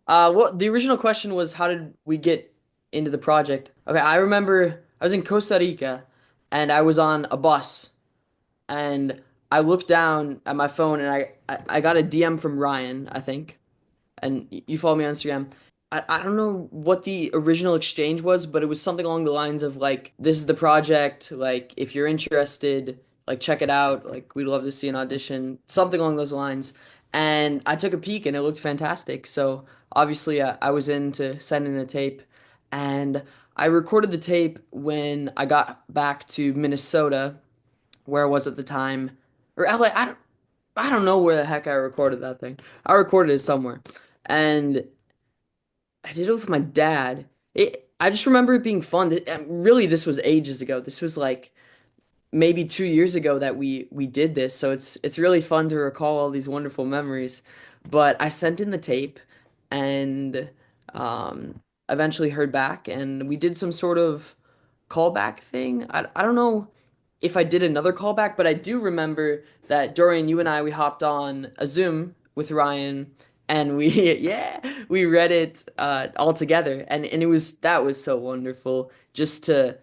What the original question was, how did we get into the project? Okay, I remember I was in Costa Rica and I was on a bus and I looked down at my phone and I got a DM from Ryan, I think, and you follow me on Instagram. I don't know what the original exchange was, but it was something along the lines of like, this is the project, like if you're interested, like check it out, like we'd love to see an audition, something along those lines. And I took a peek and it looked fantastic. So obviously I was into sending the tape and I recorded the tape when I got back to Minnesota, where I was at the time, or LA. I don't know where the heck I recorded that thing. I recorded it somewhere. And I did it with my dad. I just remember it being fun. Really, this was ages ago. This was like maybe 2 years ago that we did this. So it's really fun to recall all these wonderful memories. But I sent in the tape and eventually heard back, and we did some sort of callback thing. I don't know if I did another callback, but I do remember that Dorian, you and I, we hopped on a Zoom with Ryan and we yeah, we read it all together and it was that was so wonderful just to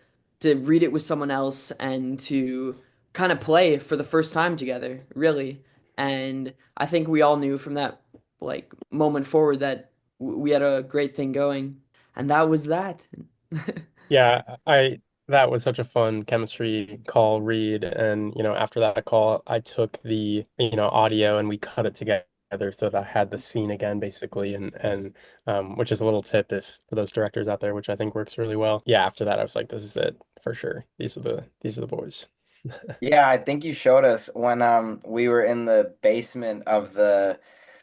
read it with someone else and to kind of play for the first time together, really. And I think we all knew from that like moment forward that we had a great thing going, and that was that. Yeah, I that was such a fun chemistry call read, and after that call I took the audio and we cut it together so that I had the scene again basically, and which is a little tip if for those directors out there, which I think works really well. Yeah, after that I was like, this is it for sure. These are the boys. Yeah, I think you showed us when we were in the basement of the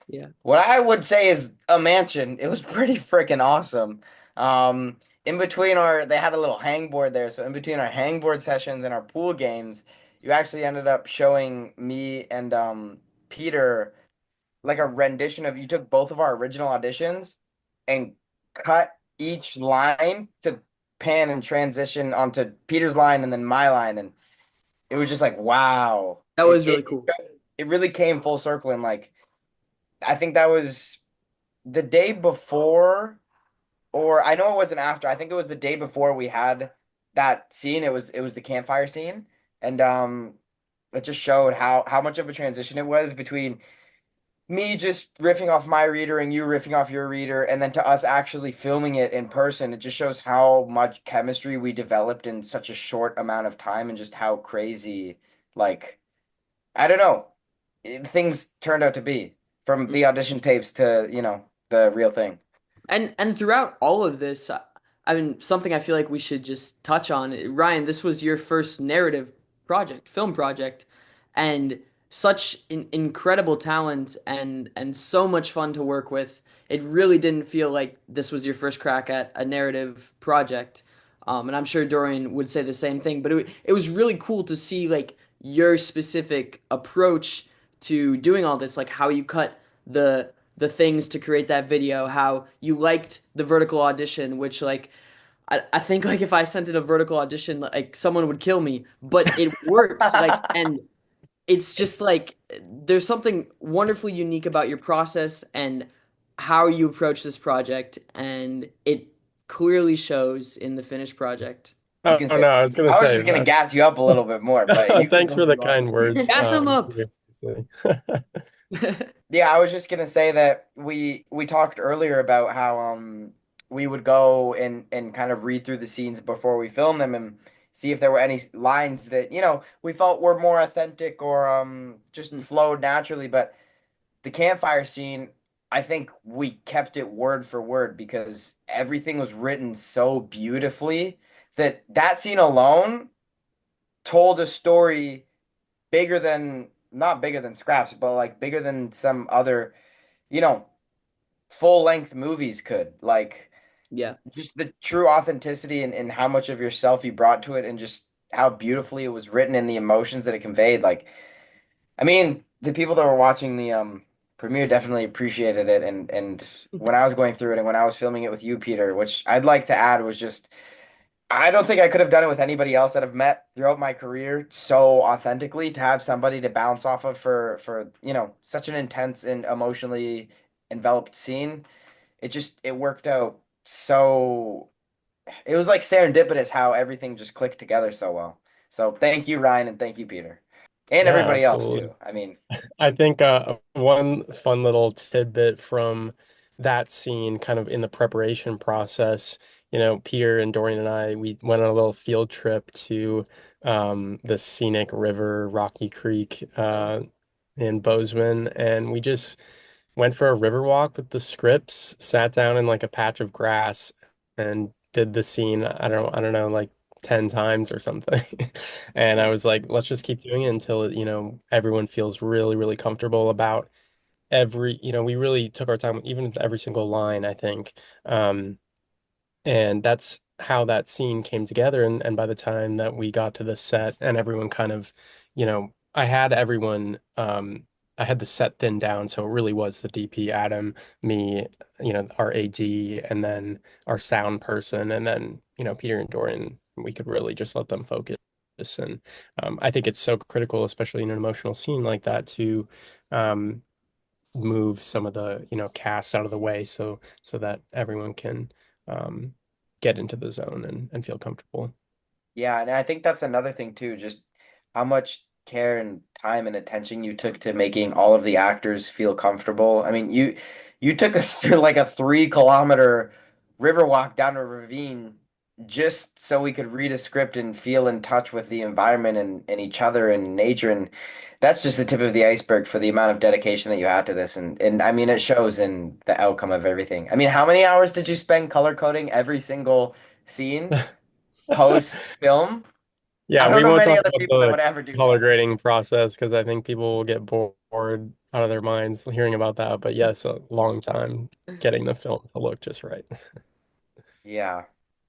Yeah. what I would say is a mansion. It was pretty freaking awesome. In between they had a little hangboard there, so in between our hangboard sessions and our pool games, you actually ended up showing me and Peter like a rendition of you took both of our original auditions and cut each line to pan and transition onto Peter's line and then my line, and it was just like wow. That It was really it cool. it really came full circle, and like I think that was the day before, or I know it wasn't after. I think it was the day before we had that scene. It was the campfire scene, and it just showed how much of a transition it was between me just riffing off my reader and you riffing off your reader, and then to us actually filming it in person. It just shows how much chemistry we developed in such a short amount of time, and just how crazy, like, I don't know, things turned out to be from the audition tapes to, the real thing. And throughout all of this, I mean, something I feel like we should just touch on. Ryan, this was your first narrative project, film project, and such incredible talent and so much fun to work with. It really didn't feel like this was your first crack at a narrative project. And I'm sure Dorian would say the same thing, but it was really cool to see like your specific approach to doing all this, like how you cut the things to create that video, how you liked the vertical audition, which like I think like if I sent in a vertical audition, like someone would kill me, but it works. Like, and it's just like there's something wonderfully unique about your process and how you approach this project, and it clearly shows in the finished project. You Oh, can oh say, no, I was gonna I was say just gonna that's gas you up a little bit more, but you can thanks go for if the you want. kind words. Gas them up. Seriously. Yeah, I was just gonna say that we talked earlier about how we would go and kind of read through the scenes before we film them and see if there were any lines that, we felt were more authentic or just flowed naturally. But the campfire scene, I think we kept it word for word because everything was written so beautifully that that scene alone told a story bigger than, not bigger than Scraps, but like bigger than some other, you know, full length movies could. Like Yeah. just the true authenticity and how much of yourself you brought to it, and just how beautifully it was written and the emotions that it conveyed. Like, I mean, the people that were watching the premiere definitely appreciated it, and when I was going through it and when I was filming it with you, Peter, which I'd like to add was just I don't think I could have done it with anybody else that I've met throughout my career so authentically, to have somebody to bounce off of for such an intense and emotionally enveloped scene. it worked out so it was like serendipitous how everything just clicked together so well. So thank you, Ryan, and thank you, Peter. And Yeah, everybody else absolutely. too. I mean, I think one fun little tidbit from that scene, kind of in the preparation process, Peter and Dorian and I, we went on a little field trip to the scenic river, Rocky Creek, in Bozeman, and we just went for a river walk with the scripts, sat down in like a patch of grass, and did the scene. I don't know, like 10 times or something. And I was like, let's just keep doing it until, everyone feels really, really comfortable about we really took our time, even with every single line, I think. And that's how that scene came together. And by the time that we got to the set and everyone kind of, I had everyone, I had the set thinned down. So it really was the DP, Adam, me, our AD, and then our sound person, and then, Peter and Dorian, we could really just let them focus. And I think it's so critical, especially in an emotional scene like that, to um, move some of the cast out of the way so that everyone can um, get into the zone and feel comfortable. yeah, and I think that's another thing too, just how much care and time and attention you took to making all of the actors feel comfortable. I mean, you took us through like a 3 kilometer river walk down a ravine just so we could read a script and feel in touch with the environment and each other and nature. And that's just the tip of the iceberg for the amount of dedication that you had to this. And I mean, it shows in the outcome of everything. I mean, how many hours did you spend color coding every single scene post film? I Yeah, don't we know won't many talk other about people that the would ever do color that. grading process because I think people will get bored out of their minds hearing about that. But yes, a long time getting the film to look just right. Yeah.